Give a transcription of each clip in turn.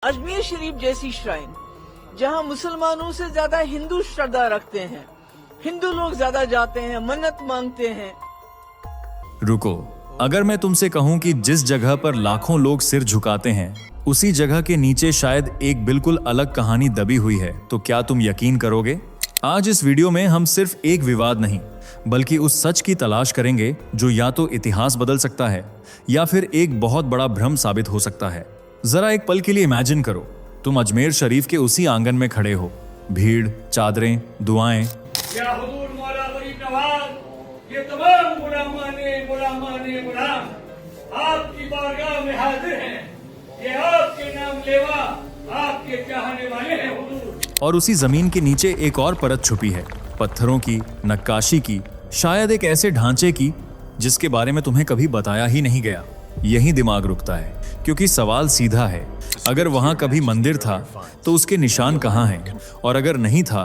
अजमेर शरीफ जैसी श्राइन जहां मुसलमानों से ज्यादा हिंदू श्रद्धा रखते हैं, हिंदू लोग ज्यादा जाते हैं, मन्नत मांगते हैं। रुको, अगर मैं तुमसे कहूं कि जिस जगह पर लाखों लोग सिर झुकाते हैं उसी जगह के नीचे शायद एक बिल्कुल अलग कहानी दबी हुई है, तो क्या तुम यकीन करोगे? आज इस वीडियो में हम सिर्फ एक विवाद नहीं बल्कि उस सच की तलाश करेंगे जो या तो इतिहास बदल सकता है या फिर एक बहुत बड़ा भ्रम साबित हो सकता है। जरा एक पल के लिए इमेजिन करो, तुम अजमेर शरीफ के उसी आंगन में खड़े हो, भीड़, चादरें, दुआएं। या हुजूर मौला गरीब नवाज, ये तमाम गुलाम आपकी बारगाह में हाजिर हैं। ये आपके नाम लेवा, आपके चाहने वाले हैं हुजूर। और उसी जमीन के नीचे एक और परत छुपी है, पत्थरों की, नक्काशी की, शायद एक ऐसे ढांचे की जिसके बारे में तुम्हें कभी बताया ही नहीं गया। यही दिमाग रुकता है, क्योंकि सवाल सीधा है, अगर वहां कभी मंदिर था तो उसके निशान कहाँ हैं? और अगर नहीं था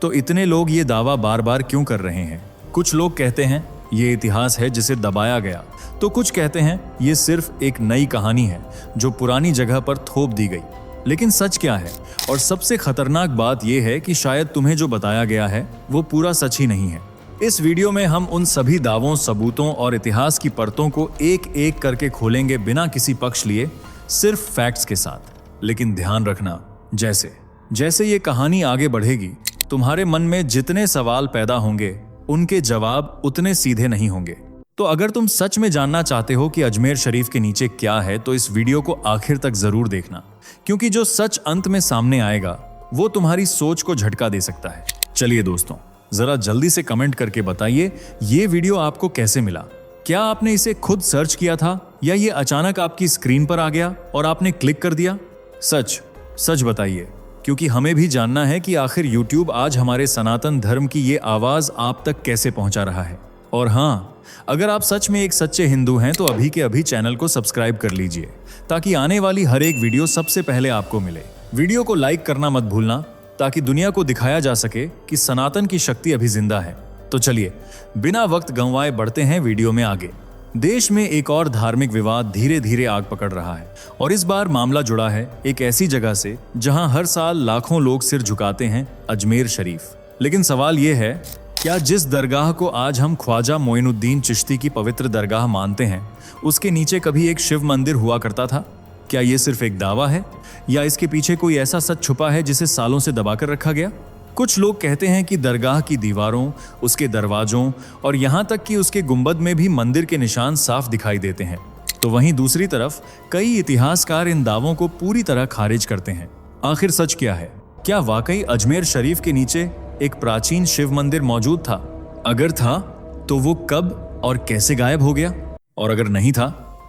तो इतने लोग ये दावा बार बार क्यों कर रहे हैं? कुछ लोग कहते हैं ये इतिहास है जिसे दबाया गया, तो कुछ कहते हैं ये सिर्फ एक नई कहानी है जो पुरानी जगह पर थोप दी गई। लेकिन सच क्या है? और सबसे खतरनाक बात यह है कि शायद तुम्हें जो बताया गया है वो पूरा सच ही नहीं है। इस वीडियो में हम उन सभी दावों, सबूतों और इतिहास की परतों को एक एक करके खोलेंगे, बिना किसी पक्ष लिए, सिर्फ फैक्ट्स के साथ। लेकिन ध्यान रखना, जैसे जैसे ये कहानी आगे बढ़ेगी तुम्हारे मन में जितने सवाल पैदा होंगे उनके जवाब उतने सीधे नहीं होंगे। तो अगर तुम सच में जानना चाहते हो कि अजमेर शरीफ के नीचे क्या है तो इस वीडियो को आखिर तक जरूर देखना, क्योंकि जो सच अंत में सामने आएगा वो तुम्हारी सोच को झटका दे सकता है। चलिए दोस्तों, जरा जल्दी से कमेंट करके बताइए ये वीडियो आपको कैसे मिला। क्या आपने इसे खुद सर्च किया था या ये अचानक आपकी स्क्रीन पर आ गया और आपने क्लिक कर दिया? सच सच बताइए, क्योंकि हमें भी जानना है कि आखिर YouTube आज हमारे सनातन धर्म की ये आवाज आप तक कैसे पहुंचा रहा है। और हाँ, अगर आप सच में एक सच्चे हिंदू हैं तो अभी के अभी चैनल को सब्सक्राइब कर लीजिए, ताकि आने वाली हर एक वीडियो सबसे पहले आपको मिले। वीडियो को लाइक करना मत भूलना, ताकि दुनिया को दिखाया जा सके कि सनातन की शक्ति अभी जिंदा है। तो चलिए बिना वक्त गंवाए बढ़ते हैं वीडियो में आगे। देश में एक और धार्मिक विवाद धीरे धीरे आग पकड़ रहा है, और इस बार मामला जुड़ा है एक ऐसी जगह से जहां हर साल लाखों लोग सिर झुकाते हैं, अजमेर शरीफ। लेकिन सवाल यह है, क्या जिस दरगाह को आज हम ख्वाजा मोइनुद्दीन चिश्ती की पवित्र दरगाह मानते हैं उसके नीचे कभी एक शिव मंदिर हुआ करता था? क्या ये सिर्फ एक दावा है या इसके पीछे कोई ऐसा सच छुपा है जिसे सालों से दबाकर रखा गया? कुछ लोग कहते हैं कि दरगाह की दीवारों, उसके दरवाजों और यहाँ तक कि उसके गुंबद में भी मंदिर के निशान साफ दिखाई देते हैं। तो वहीं दूसरी तरफ कई इतिहासकार इन दावों को पूरी तरह खारिज करते हैं। आखिर सच क्या है? क्या वाकई अजमेर शरीफ के नीचे एक प्राचीन शिव मंदिर मौजूद था? अगर था तो वो कब और कैसे गायब हो गया? और अगर नहीं था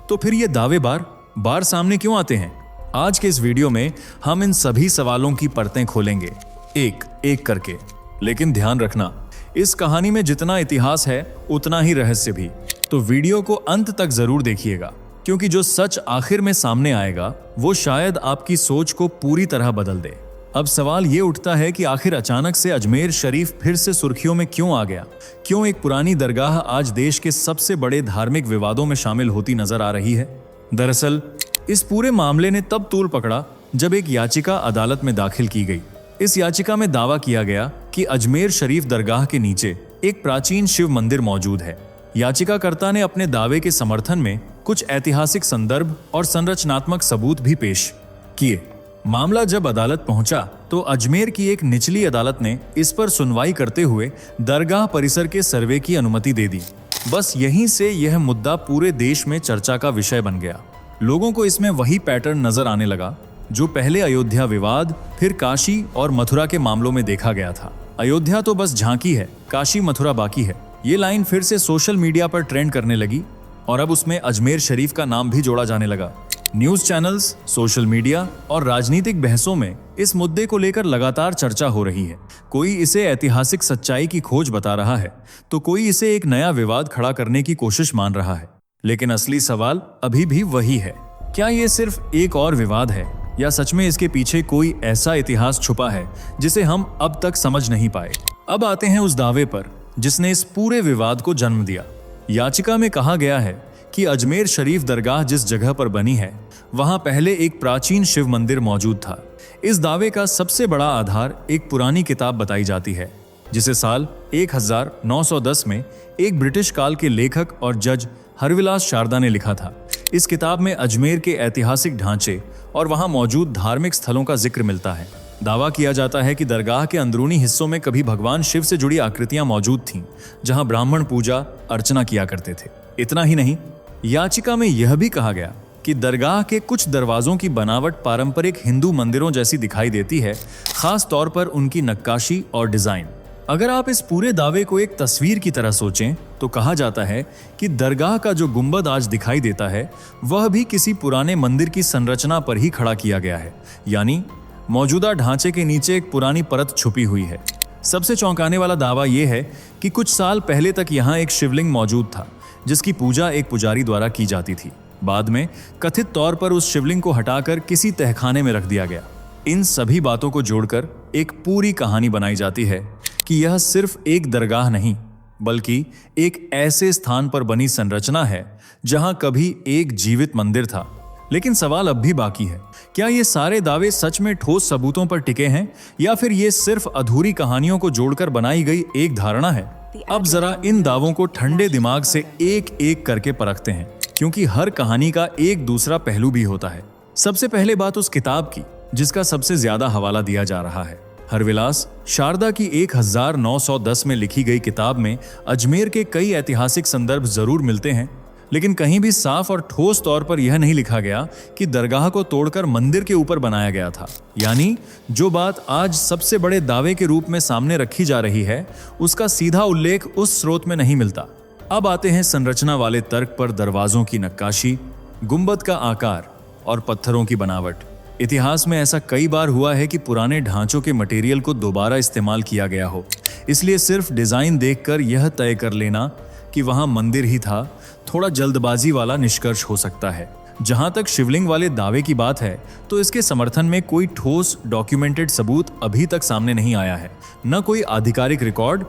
तो फिर ये दावे बार सामने क्यों आते हैं? आज के इस वीडियो में हम इन सभी सवालों की परतें खोलेंगे, एक एक करके। लेकिन ध्यान रखना, इस कहानी में जितना इतिहास है उतना ही रहस्य भी। तो वीडियो को अंत तक जरूर देखिएगा, क्योंकि जो सच आखिर में सामने आएगा वो शायद आपकी सोच को पूरी तरह बदल दे। अब सवाल ये उठता है कि आखिर अचानक से अजमेर शरीफ फिर से सुर्खियों में क्यों आ गया? क्यों एक पुरानी दरगाह आज देश के सबसे बड़े धार्मिक विवादों में शामिल होती नजर आ रही है? दरअसल इस पूरे मामले ने तब तूल पकड़ा जब एक याचिका अदालत में दाखिल की गई। इस याचिका में दावा किया गया कि अजमेर शरीफ दरगाह के नीचे एक प्राचीन शिव मंदिर मौजूद है। याचिकाकर्ता ने अपने दावे के समर्थन में कुछ ऐतिहासिक संदर्भ और संरचनात्मक सबूत भी पेश किए। मामला जब अदालत पहुंचा तो अजमेर की एक निचली अदालत ने इस पर सुनवाई करते हुए दरगाह परिसर के सर्वे की अनुमति दे दी। बस यहीं से यह मुद्दा पूरे देश में चर्चा का विषय बन गया। लोगों को इसमें वही पैटर्न नजर आने लगा जो पहले अयोध्या विवाद, फिर काशी और मथुरा के मामलों में देखा गया था। अयोध्या तो बस झांकी है, काशी मथुरा बाकी है। ये लाइन फिर से सोशल मीडिया पर ट्रेंड करने लगी और अब उसमें अजमेर शरीफ का नाम भी जोड़ा जाने लगा। न्यूज चैनल्स, सोशल मीडिया और राजनीतिक बहसों में इस मुद्दे को लेकर लगातार चर्चा हो रही है। कोई इसे ऐतिहासिक सच्चाई की खोज बता रहा है तो कोई इसे एक नया विवाद खड़ा करने की कोशिश मान रहा है। लेकिन असली सवाल अभी भी वही है, क्या ये सिर्फ एक और विवाद है या सच में इसके पीछे कोई ऐसा इतिहास छुपा है जिसे हम अब तक समझ नहीं पाए? अब आते हैं उस दावे पर जिसने इस पूरे विवाद को जन्म दिया। याचिका में कहा गया है कि अजमेर शरीफ दरगाह जिस जगह पर बनी है वहां पहले एक प्राचीन शिव मंदिर मौजूद था। इस दावे का सबसे बड़ा आधार एक पुरानी किताब बताई जाती है, जिसे साल 1910 में एक ब्रिटिश काल के लेखक और जज हरविलास शारदा ने लिखा था। इस किताब में अजमेर के ऐतिहासिक ढांचे और वहां मौजूद धार्मिक स्थलों का जिक्र मिलता है। दावा किया जाता है कि दरगाह के अंदरूनी हिस्सों में कभी भगवान शिव से जुड़ी आकृतियां मौजूद थीं, जहां ब्राह्मण पूजा अर्चना किया करते थे। इतना ही नहीं, याचिका में यह भी कहा गया कि दरगाह के कुछ दरवाजों की बनावट पारंपरिक हिंदू मंदिरों जैसी दिखाई देती है, खास तौर पर उनकी नक्काशी और डिजाइन। अगर आप इस पूरे दावे को एक तस्वीर की तरह सोचें तो कहा जाता है कि दरगाह का जो गुंबद आज दिखाई देता है वह भी किसी पुराने मंदिर की संरचना पर ही खड़ा किया गया है, यानी मौजूदा ढांचे के नीचे एक पुरानी परत छुपी हुई है। सबसे चौंकाने वाला दावा यह है कि कुछ साल पहले तक यहाँ एक शिवलिंग मौजूद था, जिसकी पूजा एक पुजारी द्वारा की जाती थी। बाद में कथित तौर पर उस शिवलिंग को हटाकर किसी तहखाने में रख दिया गया। इन सभी बातों को जोड़कर एक पूरी कहानी बनाई जाती है कि यह सिर्फ एक दरगाह नहीं, बल्कि एक ऐसे स्थान पर बनी संरचना है जहां कभी एक जीवित मंदिर था। लेकिन सवाल अब भी बाकी है, क्या ये सारे दावे सच में ठोस सबूतों पर टिके हैं या फिर ये सिर्फ अधूरी कहानियों को जोड़कर बनाई गई एक धारणा है? अब जरा इन दावों को ठंडे दिमाग से एक एक करके परखते हैं, क्योंकि हर कहानी का एक दूसरा पहलू भी होता है। सबसे पहले बात उस किताब की जिसका सबसे ज्यादा हवाला दिया जा रहा है। हरविलास शारदा की 1910 में लिखी गई किताब में अजमेर के कई ऐतिहासिक संदर्भ जरूर मिलते हैं, लेकिन कहीं भी साफ और ठोस तौर पर यह नहीं लिखा गया कि दरगाह को तोड़कर मंदिर के ऊपर बनाया गया था। यानी जो बात आज सबसे बड़े दावे के रूप में सामने रखी जा रही है, उसका सीधा उल्लेख उस स्रोत में नहीं मिलता। अब आते हैं संरचना वाले तर्क पर। दरवाजों की नक्काशी, गुंबद का आकार और पत्थरों की बनावट। इतिहास में ऐसा कई बार हुआ है कि पुराने ढांचों के मटेरियल को दोबारा इस्तेमाल किया गया हो, इसलिए सिर्फ डिजाइन देखकर यह तय कर लेना कि वहां मंदिर ही था थोड़ा जल्दबाजी वाला निष्कर्ष हो सकता है। जहां तक शिवलिंग वाले दावे की बात है, तो इसके समर्थन में कोई ठोस डॉक्यूमेंटेड सबूत अभी तक सामने नहीं आया है। न कोई आधिकारिक रिकॉर्ड,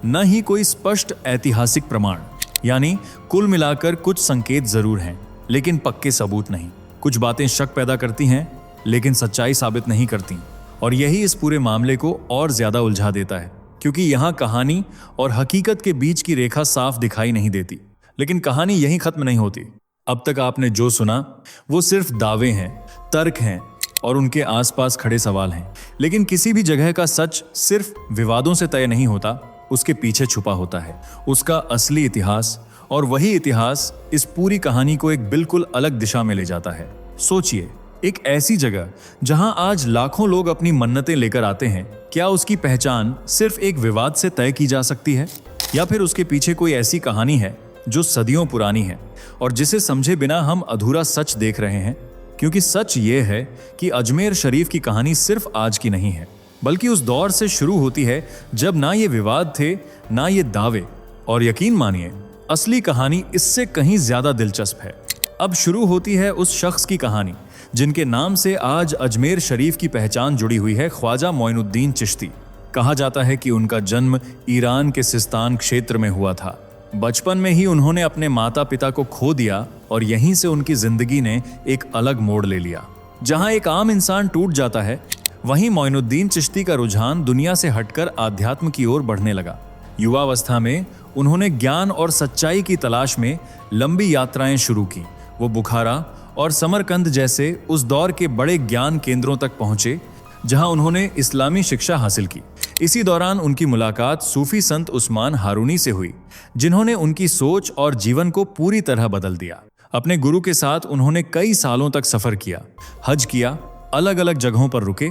न ही कोई स्पष्ट ऐतिहासिक प्रमाण। यानी कुल मिलाकर कुछ संकेत जरूर हैं, लेकिन पक्के सबूत नहीं। कुछ बातें शक पैदा करती हैं, लेकिन सच्चाई साबित नहीं करती। और यही इस पूरे मामले को और ज्यादा उलझा देता है, क्योंकि यहाँ कहानी और हकीकत के बीच की रेखा साफ दिखाई नहीं देती। लेकिन कहानी यहीं खत्म नहीं होती। अब तक आपने जो सुना वो सिर्फ दावे हैं, तर्क हैं और उनके आसपास खड़े सवाल हैं। लेकिन किसी भी जगह का सच सिर्फ विवादों से तय नहीं होता, उसके पीछे छुपा होता है उसका असली इतिहास। और वही इतिहास इस पूरी कहानी को एक बिल्कुल अलग दिशा में ले जाता है। सोचिए, एक ऐसी जगह जहां आज लाखों लोग अपनी मन्नतें लेकर आते हैं, क्या उसकी पहचान सिर्फ एक विवाद से तय की जा सकती है? या फिर उसके पीछे कोई ऐसी कहानी है जो सदियों पुरानी है और जिसे समझे बिना हम अधूरा सच देख रहे हैं? क्योंकि सच ये है कि अजमेर शरीफ की कहानी सिर्फ आज की नहीं है, बल्कि उस दौर से शुरू होती है जब ना ये विवाद थे, ना ये दावे। और यकीन मानिए, असली कहानी इससे कहीं ज्यादा दिलचस्प है। अब शुरू होती है उस शख्स की कहानी जिनके नाम से आज अजमेर शरीफ की पहचान जुड़ी हुई है, ख्वाजा मोइनुद्दीन चिश्ती। कहा जाता है कि उनका जन्म ईरान के सिस्तान क्षेत्र में हुआ था। बचपन में ही उन्होंने अपने माता पिता को खो दिया और यहीं से उनकी जिंदगी ने एक अलग मोड़ ले लिया। जहां एक आम इंसान टूट जाता है, वहीं मोइनुद्दीन चिश्ती का रुझान दुनिया से हटकर आध्यात्म की ओर बढ़ने लगा। युवावस्था में उन्होंने ज्ञान और सच्चाई की तलाश में लंबी यात्राएं शुरू की। वो बुखारा और समरकंद जैसे उस दौर के बड़े ज्ञान केंद्रों तक पहुंचे, जहां उन्होंने इस्लामी शिक्षा हासिल की। इसी दौरान उनकी मुलाकात सूफी संत उस्मान हारूनी से हुई, जिन्होंने उनकी सोच और जीवन को पूरी तरह बदल दिया। अपने गुरु के साथ उन्होंने कई सालों तक सफर किया, हज किया, अलग अलग जगहों पर रुके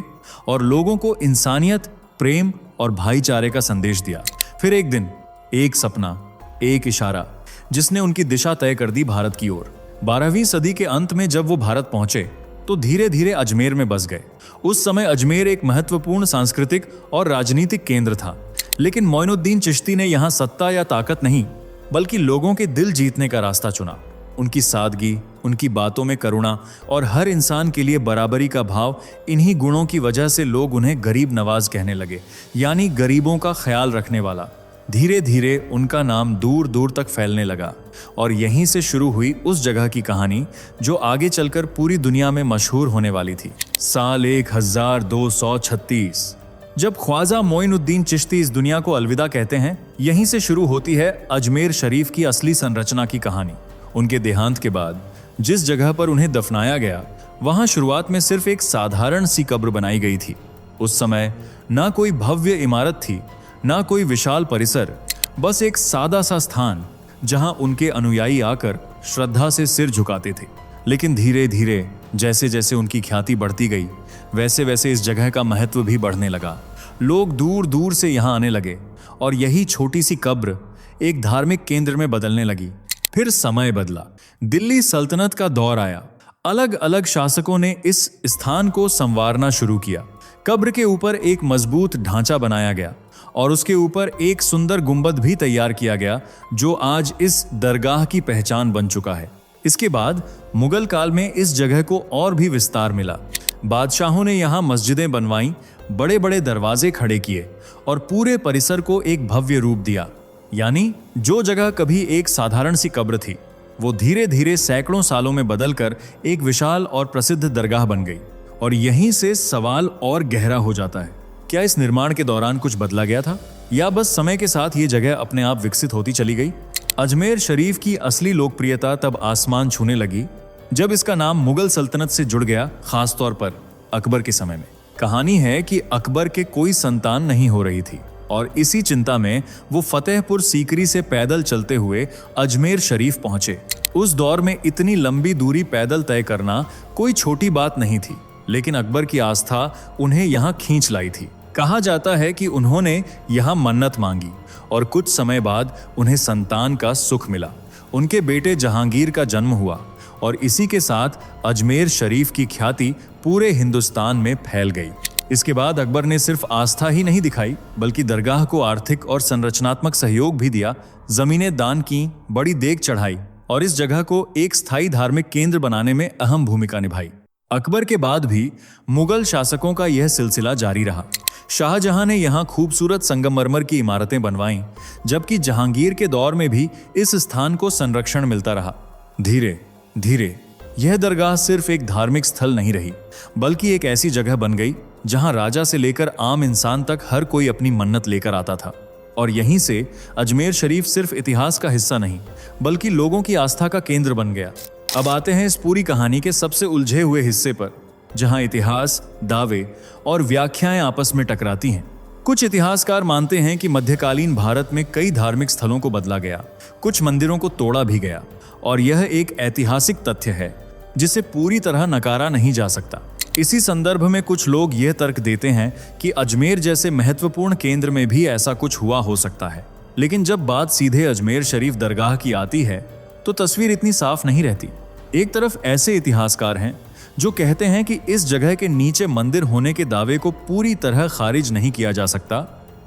और लोगों को इंसानियत, प्रेम और भाईचारे का संदेश दिया। फिर एक दिन, एक सपना, एक इशारा, जिसने उनकी दिशा तय कर दी भारत की ओर। 12वीं सदी के अंत में जब वो भारत पहुंचे तो धीरे धीरे अजमेर में बस गए। उस समय अजमेर एक महत्वपूर्ण सांस्कृतिक और राजनीतिक केंद्र था, लेकिन मोइनुद्दीन चिश्ती ने यहाँ सत्ता या ताकत नहीं, बल्कि लोगों के दिल जीतने का रास्ता चुना। उनकी सादगी, उनकी बातों में करुणा और हर इंसान के लिए बराबरी का भाव, इन्हीं गुणों की वजह से लोग उन्हें गरीब नवाज कहने लगे, यानी गरीबों का ख्याल रखने वाला। धीरे धीरे उनका नाम दूर दूर तक फैलने लगा और यहीं से शुरू हुई उस जगह की कहानी जो आगे चलकर पूरी दुनिया में मशहूर होने वाली थी। साल 1236 जब ख्वाजा मोइनुद्दीन चिश्ती इस दुनिया को अलविदा कहते हैं, यहीं से शुरू होती है अजमेर शरीफ की असली संरचना की कहानी। उनके देहांत के बाद जिस जगह पर उन्हें दफनाया गया, वहां शुरुआत में सिर्फ एक साधारण सी कब्र बनाई गई थी। उस समय ना कोई भव्य इमारत थी, ना कोई विशाल परिसर, बस एक सादा सा स्थान जहां उनके अनुयायी आकर श्रद्धा से सिर झुकाते थे। लेकिन धीरे धीरे जैसे जैसे उनकी ख्याति बढ़ती गई, वैसे वैसे इस जगह का महत्व भी बढ़ने लगा। लोग दूर दूर से यहाँ आने लगे और यही छोटी सी कब्र एक धार्मिक केंद्र में बदलने लगी। फिर समय बदला, दिल्ली सल्तनत का दौर आया। अलग अलग शासकों ने इस स्थान को संवारना शुरू किया। कब्र के ऊपर एक मजबूत ढांचा बनाया गया और उसके ऊपर एक सुंदर गुंबद भी तैयार किया गया, जो आज इस दरगाह की पहचान बन चुका है। इसके बाद मुगल काल में इस जगह को और भी विस्तार मिला। बादशाहों ने यहाँ मस्जिदें बनवाईं, बड़े बड़े दरवाजे खड़े किए और पूरे परिसर को एक भव्य रूप दिया। यानी जो जगह कभी एक साधारण सी कब्र थी, वो धीरे धीरे सैकड़ों सालों में बदलकर एक विशाल और प्रसिद्ध दरगाह बन गई। और यहीं से सवाल और गहरा हो जाता है, क्या इस निर्माण के दौरान कुछ बदला गया था या बस समय के साथ ये जगह अपने आप विकसित होती चली गई? अजमेर शरीफ की असली लोकप्रियता तब आसमान छूने लगी जब इसका नाम मुगल सल्तनत से जुड़ गया, खासतौर पर अकबर के समय में। कहानी है कि अकबर के कोई संतान नहीं हो रही थी और इसी चिंता में वो फतेहपुर सीकरी से पैदल चलते हुए अजमेर शरीफ पहुंचे। उस दौर में इतनी लंबी दूरी पैदल तय करना कोई छोटी बात नहीं थी, लेकिन अकबर की आस्था उन्हें यहाँ खींच लाई थी। कहा जाता है कि उन्होंने यहाँ मन्नत मांगी और कुछ समय बाद उन्हें संतान का सुख मिला। उनके बेटे जहांगीर का जन्म हुआ और इसी के साथ अजमेर शरीफ की ख्याति पूरे हिंदुस्तान में फैल गई। इसके बाद अकबर ने सिर्फ आस्था ही नहीं दिखाई, बल्कि दरगाह को आर्थिक और संरचनात्मक सहयोग भी दिया। जमीनें दान की, बड़ी देग चढ़ाई और इस जगह को एक स्थायी धार्मिक केंद्र बनाने में अहम भूमिका निभाई। अकबर के बाद भी मुगल शासकों का यह सिलसिला जारी रहा। शाहजहां ने यहाँ खूबसूरत संगमरमर की इमारतें बनवाईं, जबकि जहांगीर के दौर में भी इस स्थान को संरक्षण मिलता रहा। धीरे धीरे यह दरगाह सिर्फ एक धार्मिक स्थल नहीं रही, बल्कि एक ऐसी जगह बन गई जहां राजा से लेकर आम इंसान तक हर कोई अपनी मन्नत लेकर आता था। और यहीं से अजमेर शरीफ सिर्फ इतिहास का हिस्सा नहीं, बल्कि लोगों की आस्था का केंद्र बन गया। अब आते हैं इस पूरी कहानी के सबसे उलझे हुए हिस्से पर, जहां इतिहास, दावे और व्याख्याएं आपस में टकराती हैं। कुछ इतिहासकार मानते हैं कि मध्यकालीन भारत में कई धार्मिक स्थलों को बदला गया, कुछ मंदिरों को तोड़ा भी गया, और यह एक ऐतिहासिक तथ्य है जिसे पूरी तरह नकारा नहीं जा सकता। इसी संदर्भ में कुछ लोग यह तर्क देते हैं कि अजमेर जैसे महत्वपूर्ण केंद्र में भी ऐसा कुछ हुआ हो सकता है। लेकिन जब बात सीधे अजमेर शरीफ दरगाह की आती है, तो तस्वीर इतनी साफ नहीं रहती। एक तरफ ऐसे इतिहासकार हैं जो कहते हैं कि इस जगह के नीचे मंदिर होने के दावे को पूरी तरह खारिज नहीं किया जा सकता,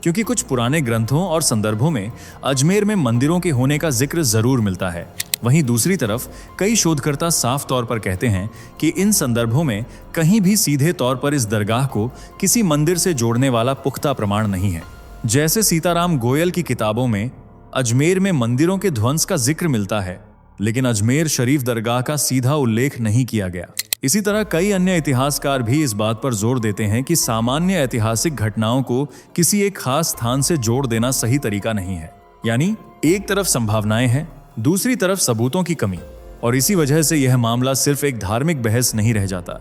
क्योंकि कुछ पुराने ग्रंथों और संदर्भों में अजमेर में मंदिरों के होने का जिक्र जरूर मिलता है। वहीं दूसरी तरफ कई शोधकर्ता साफ तौर पर कहते हैं कि इन संदर्भों में कहीं भी सीधे तौर पर इस दरगाह को किसी मंदिर से जोड़ने वाला पुख्ता प्रमाण नहीं है। जैसे सीताराम गोयल की किताबों में अजमेर में मंदिरों के ध्वंस का जिक्र मिलता है, लेकिन अजमेर शरीफ दरगाह का सीधा उल्लेख नहीं किया गया। इसी तरह कई अन्य इतिहासकार भी इस बात पर जोर देते हैं कि सामान्य ऐतिहासिक घटनाओं को किसी एक खास स्थान से जोड़ देना सही तरीका नहीं है। यानी एक तरफ संभावनाएं हैं, दूसरी तरफ सबूतों की कमी, और इसी वजह से यह मामला सिर्फ एक धार्मिक बहस नहीं रह जाता,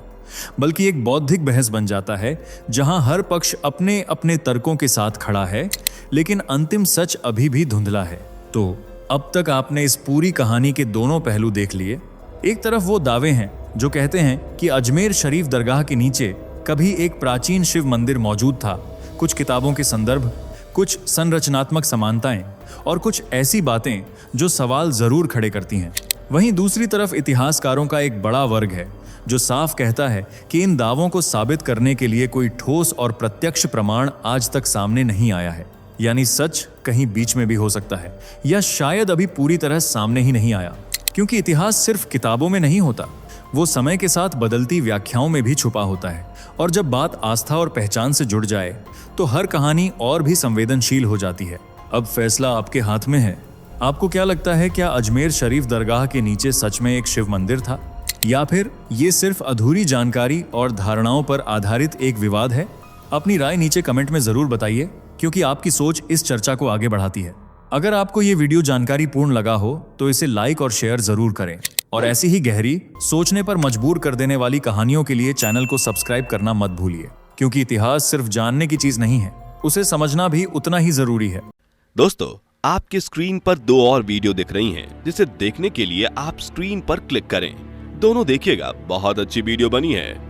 बल्कि एक बौद्धिक बहस बन जाता है, जहां हर पक्ष अपने अपने तर्कों के साथ खड़ा है, लेकिन अंतिम सच अभी भी धुंधला है। तो अब तक आपने इस पूरी कहानी के दोनों पहलू देख लिए। एक तरफ वो दावे हैं जो कहते हैं कि अजमेर शरीफ दरगाह के नीचे कभी एक प्राचीन शिव मंदिर मौजूद था, कुछ किताबों के संदर्भ, कुछ संरचनात्मक समानताएं और कुछ ऐसी बातें जो सवाल जरूर खड़े करती हैं। वहीं दूसरी तरफ इतिहासकारों का एक बड़ा वर्ग है जो साफ कहता है कि इन दावों को साबित करने के लिए कोई ठोस और प्रत्यक्ष प्रमाण आज तक सामने नहीं आया है। यानी सच कहीं बीच में भी हो सकता है, या शायद अभी पूरी तरह सामने ही नहीं आया, क्योंकि इतिहास सिर्फ किताबों में नहीं होता, वो समय के साथ बदलती व्याख्याओं में भी छुपा होता है। और जब बात आस्था और पहचान से जुड़ जाए तो हर कहानी और भी संवेदनशील हो जाती है। अब फैसला आपके हाथ में है। आपको क्या लगता है, क्या अजमेर शरीफ दरगाह के नीचे सच में एक शिव मंदिर था, या फिर ये सिर्फ अधूरी जानकारी और धारणाओं पर आधारित एक विवाद है? अपनी राय नीचे कमेंट में जरूर बताइए, क्योंकि आपकी सोच इस चर्चा को आगे बढ़ाती है। अगर आपको ये वीडियो जानकारी पूर्ण लगा हो तो इसे लाइक और शेयर जरूर करें, और ऐसी ही गहरी, सोचने पर मजबूर कर देने वाली कहानियों के लिए चैनल को सब्सक्राइब करना मत भूलिए, क्योंकि इतिहास सिर्फ जानने की चीज नहीं है, उसे समझना भी उतना ही जरूरी है। दोस्तों, आपके स्क्रीन पर 2 और वीडियो दिख रही हैं, जिसे देखने के लिए आप स्क्रीन पर क्लिक करें। दोनों देखिएगा, बहुत अच्छी वीडियो बनी है।